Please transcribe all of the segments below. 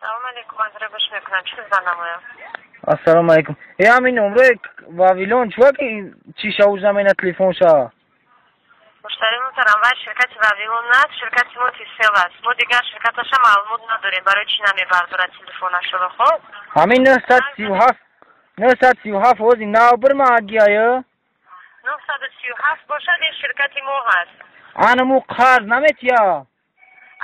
سلام علیکم. از رو بش میکنم. چی بزنم؟ السلام علیکم. همین نمره واویلون چوه که چی شو زمینه تلفن شا؟ مشتری محترم و شرکت واویلون نه، شرکت ما تیسیل است. ما دیگر شرکتش معلومات نداریم. برای چی نمیبرداره تلفنش رو؟ خب همین 937 وزی ناو برما آگیایه 937 باشد این شرکت ما هست. آنمو قرض نمیتیا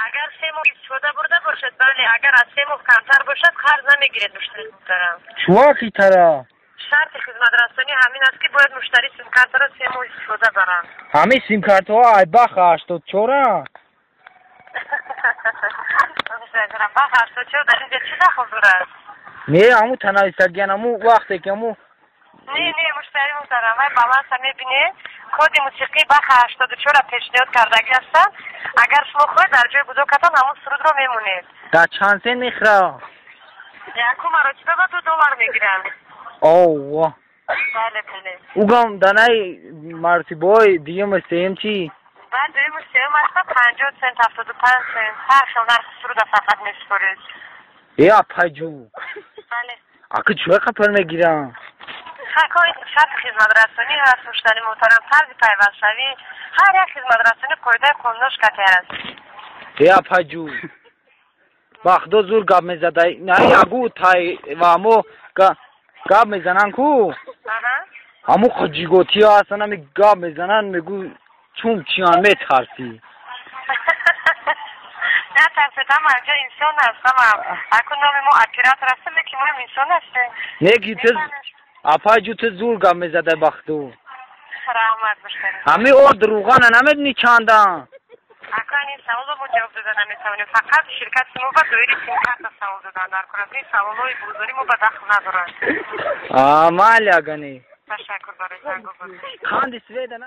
اگر 3 ماه استفاده برده باشد بله، اگر از 3 ماه کمتر باشد قرض نمیگیرد مشتری محترم. چوه کی ترا؟ شرط خدمت رسانی همین است که باید مشتری سیم کارت را 3 ماه استفاده برن. همین سیم کارت ها ای بخش تو چورا؟ بخش تو چور در اینجا چی دخل دارد؟ نه همو تنهایی سرگین همو وقتی که همو نه مشتری محترم های بالانس میبینه کد موسیقی بخ 84 را پیشنهاد کردگی هستن. اگر شما خواهید در جای بزرگتان همون سرود را میمونید. در چند سن میخرا؟ یکو مراکبه با $2 میگیرن. اوه بله اوگم دانای مرسی بای دیگه سیم چی؟ بعد دوی مسیم هستا 50 سنت 75 سنت هر شما سرود فقط میسپرید. یا پجو بله اکه چوه خپل میگیرم؟ حکای شرط خدمت رسانی هست مشتری محترم. طرز پیوست شوی هر یک خدمت رسانی قاعده قانونش قطعی است. یا پجو بخدا زور گاب میزده نه اگو تای و همو گاب میزنن کو همو خجیگوتی ها اصلا همی گاب میزنن میگو چون چیان میترسی نه ترسیدم انجا انسان هستم. اکو نام ما اپیرات رسته که ما انسان هستیم. نگی تز اپاجو تز زور گاب میزده بختو رحمت مشتری همی او دروغانه نمیدنی چاندن اکو این سوال رو جواب دادن نمیتونیم. فقط شرکت ما با دویری سیم کارت سوال دادن در کنم. این سوال های بزرگی ما با دخل ندارن. مالی اگنی تشکر برای زنگ. کاندی سویده نه